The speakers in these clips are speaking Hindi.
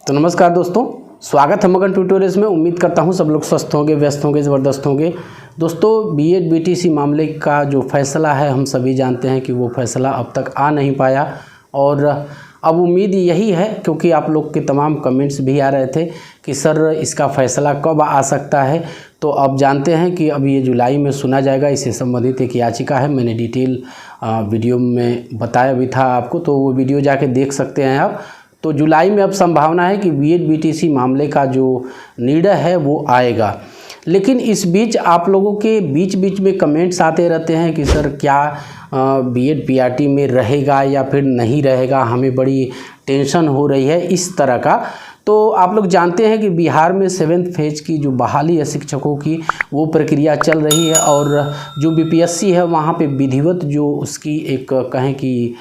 तो नमस्कार दोस्तों, स्वागत है मगन ट्यूटोरियल्स में। उम्मीद करता हूँ सब लोग स्वस्थ होंगे, व्यस्त होंगे, ज़बरदस्त होंगे। दोस्तों, बीएड बीटीसी मामले का जो फैसला है, हम सभी जानते हैं कि वो फैसला अब तक आ नहीं पाया और अब उम्मीद यही है, क्योंकि आप लोग के तमाम कमेंट्स भी आ रहे थे कि सर इसका फ़ैसला कब आ सकता है। तो अब जानते हैं कि अब ये जुलाई में सुना जाएगा। इससे संबंधित एक याचिका है, मैंने डिटेल वीडियो में बताया भी था आपको, तो वो वीडियो जाके देख सकते हैं आप। तो जुलाई में अब संभावना है कि बीएड बीटीसी मामले का जो निर्णय है वो आएगा। लेकिन इस बीच आप लोगों के बीच में कमेंट्स आते रहते हैं कि सर क्या बीएड पीआरटी में रहेगा या फिर नहीं रहेगा, हमें बड़ी टेंशन हो रही है, इस तरह का। तो आप लोग जानते हैं कि बिहार में 7th फेज की जो बहाली है शिक्षकों की, वो प्रक्रिया चल रही है और जो बीपीएससी है वहाँ पे विधिवत जो उसकी एक कहें कि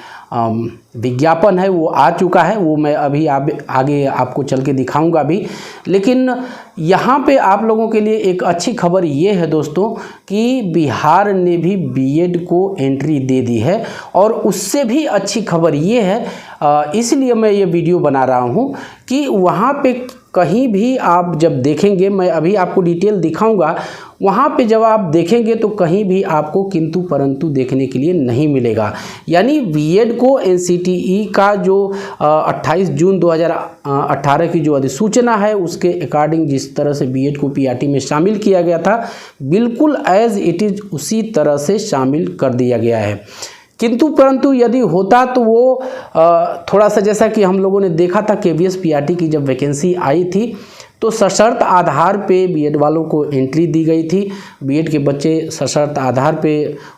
विज्ञापन है वो आ चुका है। वो मैं अभी आगे आपको चल के दिखाऊंगा भी। लेकिन यहाँ पे आप लोगों के लिए एक अच्छी खबर ये है दोस्तों कि बिहार ने भी बीएड को एंट्री दे दी है। और उससे भी अच्छी खबर ये है, इसलिए मैं ये वीडियो बना रहा हूँ कि वहाँ पे कहीं भी आप जब देखेंगे, मैं अभी आपको डिटेल दिखाऊंगा, वहाँ पे जब आप देखेंगे तो कहीं भी आपको किंतु परंतु देखने के लिए नहीं मिलेगा। यानी बीएड को एनसीटीई का जो 28 जून 2018 की जो अधिसूचना है, उसके अकॉर्डिंग जिस तरह से बीएड को पीआरटी में शामिल किया गया था, बिल्कुल एज इट इज़ उसी तरह से शामिल कर दिया गया है। किंतु परंतु यदि होता तो वो थोड़ा सा, जैसा कि हम लोगों ने देखा था केवीएस पीआरटी की जब वैकेंसी आई थी तो सशर्त आधार पे बीएड वालों को एंट्री दी गई थी। बीएड के बच्चे सशर्त आधार पे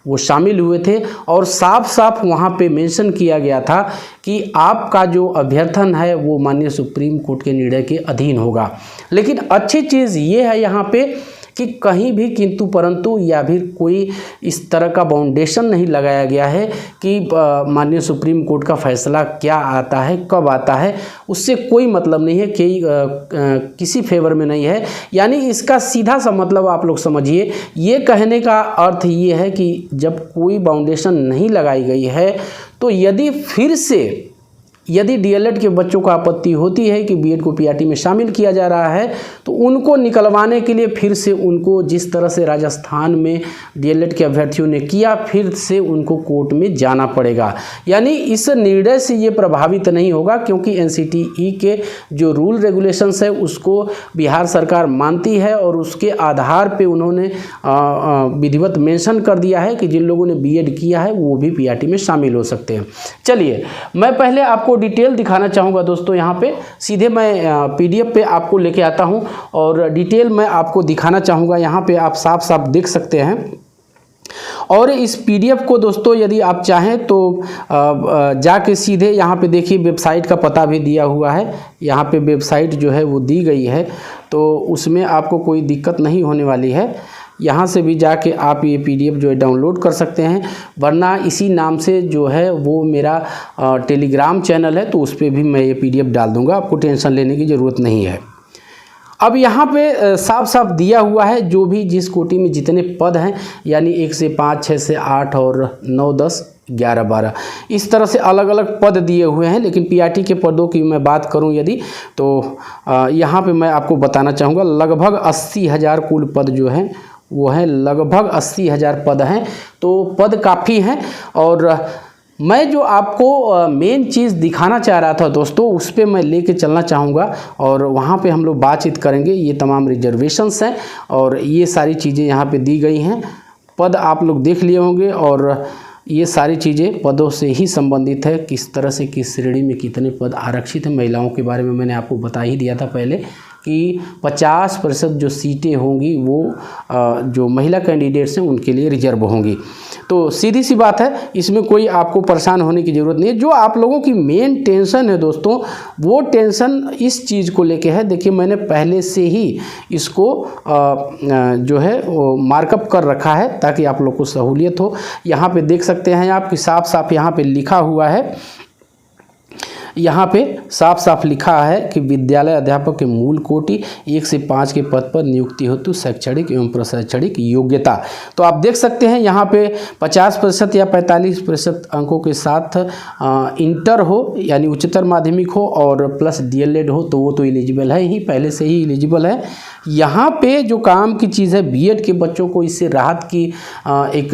वो शामिल हुए थे और साफ साफ वहाँ पे मेंशन किया गया था कि आपका जो अभ्यर्थन है वो माननीय सुप्रीम कोर्ट के निर्णय के अधीन होगा। लेकिन अच्छी चीज़ ये है यहाँ पे कि कहीं भी किंतु परंतु या फिर कोई इस तरह का बाउंडेशन नहीं लगाया गया है कि माननीय सुप्रीम कोर्ट का फैसला क्या आता है, कब आता है, उससे कोई मतलब नहीं है, किसी फेवर में नहीं है। यानी इसका सीधा सा मतलब आप लोग समझिए, ये कहने का अर्थ ये है कि जब कोई बाउंडेशन नहीं लगाई गई है तो यदि डीएलएड के बच्चों को आपत्ति होती है कि बीएड को पीआरटी में शामिल किया जा रहा है, तो उनको निकलवाने के लिए फिर से उनको, जिस तरह से राजस्थान में डीएलएड के अभ्यर्थियों ने किया, फिर से उनको कोर्ट में जाना पड़ेगा। यानी इस निर्णय से ये प्रभावित नहीं होगा, क्योंकि एनसीटीई के जो रूल रेगुलेशंस है उसको बिहार सरकार मानती है और उसके आधार पर उन्होंने विधिवत मेंशन कर दिया है कि जिन लोगों ने बीएड किया है वो भी पीआरटी में शामिल हो सकते हैं। चलिए, मैं पहले आपको डिटेल दिखाना चाहूँगा दोस्तों। यहाँ पे सीधे मैं पीडीएफ पे आपको लेके आता हूँ और डिटेल मैं आपको दिखाना चाहूँगा। यहाँ पे आप साफ साफ देख सकते हैं। और इस पीडीएफ को दोस्तों यदि आप चाहें तो जाके सीधे यहाँ पे देखिए, वेबसाइट का पता भी दिया हुआ है। यहाँ पे वेबसाइट जो है वो दी गई है, तो उसमें आपको कोई दिक्कत नहीं होने वाली है। यहाँ से भी जाके आप ये पीडीएफ जो है डाउनलोड कर सकते हैं, वरना इसी नाम से जो है वो मेरा टेलीग्राम चैनल है, तो उस पर भी मैं ये पीडीएफ डाल दूँगा, आपको टेंशन लेने की ज़रूरत नहीं है। अब यहाँ पे साफ साफ दिया हुआ है जो भी जिस कोटि में जितने पद हैं, यानी 1 से 5, 6 से 8 और 9, 10, 11, 12, इस तरह से अलग अलग पद दिए हुए हैं। लेकिन पीआरटी के पदों की मैं बात करूं यदि, तो यहाँ पे मैं आपको बताना चाहूँगा लगभग 80,000 कुल पद जो हैं वो हैं, लगभग 80,000 पद हैं। तो पद काफ़ी हैं। और मैं जो आपको मेन चीज़ दिखाना चाह रहा था दोस्तों, उस पर मैं लेके चलना चाहूँगा और वहाँ पे हम लोग बातचीत करेंगे। ये तमाम रिजर्वेशंस हैं और ये सारी चीज़ें यहाँ पे दी गई हैं। पद आप लोग देख लिए होंगे और ये सारी चीज़ें पदों से ही संबंधित है, किस तरह से किस श्रेणी में कितने पद आरक्षित हैं। महिलाओं के बारे में मैंने आपको बता ही दिया था पहले कि 50% जो सीटें होंगी वो जो महिला कैंडिडेट्स हैं उनके लिए रिजर्व होंगी। तो सीधी सी बात है, इसमें कोई आपको परेशान होने की ज़रूरत नहीं है। जो आप लोगों की मेन टेंशन है दोस्तों, वो टेंशन इस चीज़ को लेके है। देखिए, मैंने पहले से ही इसको जो है वो मार्कअप कर रखा है ताकि आप लोग को सहूलियत हो। यहाँ पे देख सकते हैं आप कि साफ साफ यहाँ पे लिखा हुआ है, यहाँ पे साफ साफ लिखा है कि विद्यालय अध्यापक के मूल कोटि 1 से 5 के पद पर नियुक्ति हेतु शैक्षणिक एवं प्रशैक्षणिक योग्यता। तो आप देख सकते हैं यहाँ पे 50% या 45% अंकों के साथ इंटर हो यानी उच्चतर माध्यमिक हो और प्लस DLED हो, तो वो तो एलिजिबल है ही, पहले से ही एलिजिबल है। यहाँ पे जो काम की चीज़ है, बीएड के बच्चों को इससे राहत की एक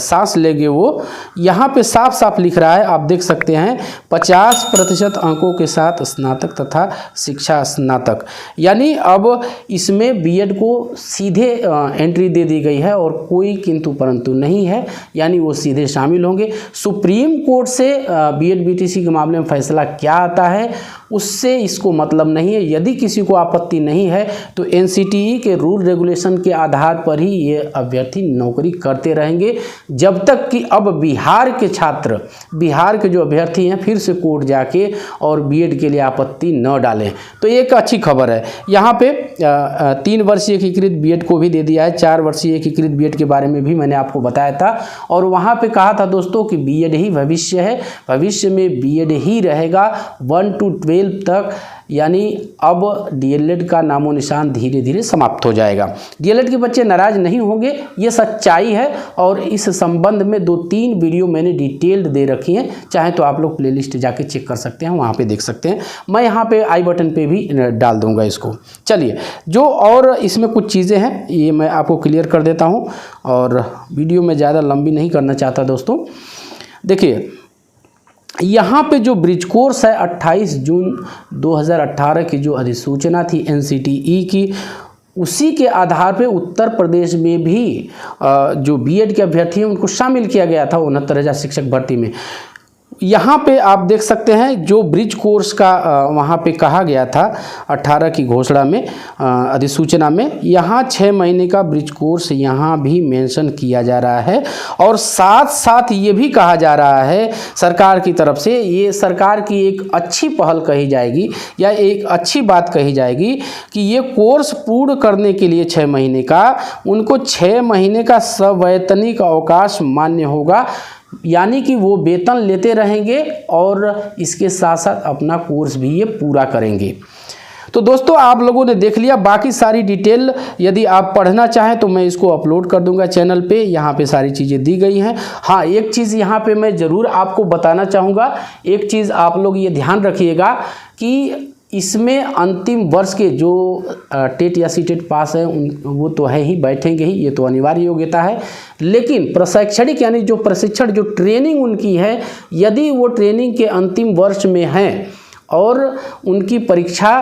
सांस लेंगे वो, यहाँ पे साफ साफ लिख रहा है, आप देख सकते हैं 50% अंकों के साथ स्नातक तथा शिक्षा स्नातक, यानी अब इसमें बीएड को सीधे एंट्री दे दी गई है और कोई किंतु परंतु नहीं है, यानी वो सीधे शामिल होंगे। सुप्रीम कोर्ट से बीएड बीटीसी के मामले में फैसला क्या आता है उससे इसको मतलब नहीं है। यदि किसी को आपत्ति नहीं है तो एनसीटीई के रूल रेगुलेशन के आधार पर ही ये अभ्यर्थी नौकरी करते रहेंगे, जब तक कि अब बिहार के छात्र, बिहार के जो अभ्यर्थी हैं फिर से कोर्ट जाके और बीएड के लिए आपत्ति न डालें। तो एक अच्छी खबर है। यहाँ पे 3 वर्षीय एकीकृत बीएड को भी दे दिया है। 4 वर्षीय एकीकृत बीएड के बारे में भी मैंने आपको बताया था और वहाँ पे कहा था दोस्तों कि बीएड ही भविष्य है, भविष्य में बीएड ही रहेगा 1 to 12 तक, यानी अब DLED का नामो निशान धीरे धीरे समाप्त हो जाएगा। DLED के बच्चे नाराज नहीं होंगे, ये सच्चाई है और इस संबंध में 2-3 वीडियो मैंने डिटेल्ड दे रखी हैं, चाहे तो आप लोग प्लेलिस्ट जाके चेक कर सकते हैं, वहाँ पे देख सकते हैं। मैं यहाँ पे आई बटन पे भी डाल दूँगा इसको। चलिए, जो और इसमें कुछ चीज़ें हैं ये मैं आपको क्लियर कर देता हूँ और वीडियो में ज़्यादा लंबी नहीं करना चाहता दोस्तों। देखिए, यहाँ पे जो ब्रिज कोर्स है 28 जून 2018 की जो अधिसूचना थी एनसीटीई की, उसी के आधार पे उत्तर प्रदेश में भी जो बीएड के अभ्यर्थी हैं उनको शामिल किया गया था 69,000 शिक्षक भर्ती में। यहाँ पे आप देख सकते हैं जो ब्रिज कोर्स का वहाँ पे कहा गया था 18 की घोषणा में, अधिसूचना में, यहाँ 6 महीने का ब्रिज कोर्स यहाँ भी मेंशन किया जा रहा है और साथ साथ ये भी कहा जा रहा है सरकार की तरफ से, ये सरकार की एक अच्छी पहल कही जाएगी या एक अच्छी बात कही जाएगी कि ये कोर्स पूर्ण करने के लिए 6 महीने का उनको 6 महीने का सवैतनिक अवकाश मान्य होगा, यानी कि वो वेतन लेते रहेंगे और इसके साथ साथ अपना कोर्स भी ये पूरा करेंगे। तो दोस्तों आप लोगों ने देख लिया, बाकी सारी डिटेल यदि आप पढ़ना चाहें तो मैं इसको अपलोड कर दूंगा चैनल पे, यहाँ पे सारी चीज़ें दी गई हैं। हाँ, एक चीज़ यहाँ पे मैं ज़रूर आपको बताना चाहूँगा, एक चीज़ आप लोग ये ध्यान रखिएगा कि इसमें अंतिम वर्ष के जो टेट या सीटेट पास है वो तो है ही, बैठेंगे ही, ये तो अनिवार्य योग्यता है। लेकिन प्रशैक्षणिक यानी जो प्रशिक्षण, जो ट्रेनिंग उनकी है, यदि वो ट्रेनिंग के अंतिम वर्ष में हैं और उनकी परीक्षा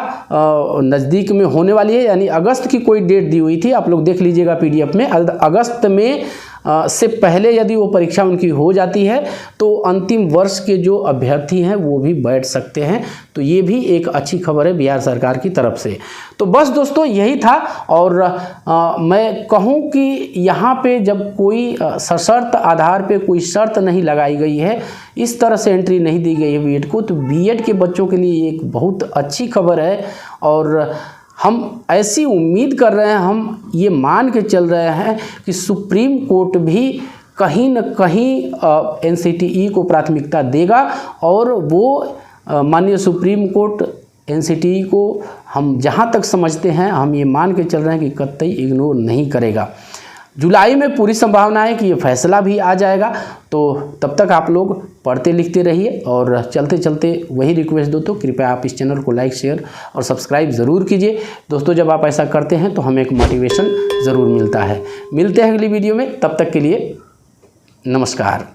नज़दीक में होने वाली है, यानी अगस्त की कोई डेट दी हुई थी, आप लोग देख लीजिएगा पीडीएफ में, अगस्त में से पहले यदि वो परीक्षा उनकी हो जाती है तो अंतिम वर्ष के जो अभ्यर्थी हैं वो भी बैठ सकते हैं। तो ये भी एक अच्छी खबर है बिहार सरकार की तरफ से। तो बस दोस्तों यही था और मैं कहूँ कि यहाँ पे जब कोई सशर्त आधार पे कोई शर्त नहीं लगाई गई है, इस तरह से एंट्री नहीं दी गई है बीएड को, तो बीएड के बच्चों के लिए एक बहुत अच्छी खबर है और हम ऐसी उम्मीद कर रहे हैं, हम ये मान के चल रहे हैं कि सुप्रीम कोर्ट भी कहीं न कहीं एनसीटीई को प्राथमिकता देगा और वो माननीय सुप्रीम कोर्ट एनसीटीई को हम जहाँ तक समझते हैं, हम ये मान के चल रहे हैं कि कतई इग्नोर नहीं करेगा। जुलाई में पूरी संभावना है कि ये फैसला भी आ जाएगा। तो तब तक आप लोग पढ़ते लिखते रहिए और चलते चलते वही रिक्वेस्ट दो, तो कृपया आप इस चैनल को लाइक, शेयर और सब्सक्राइब ज़रूर कीजिए दोस्तों। जब आप ऐसा करते हैं तो हमें एक मोटिवेशन ज़रूर मिलता है। मिलते हैं अगली वीडियो में, तब तक के लिए नमस्कार।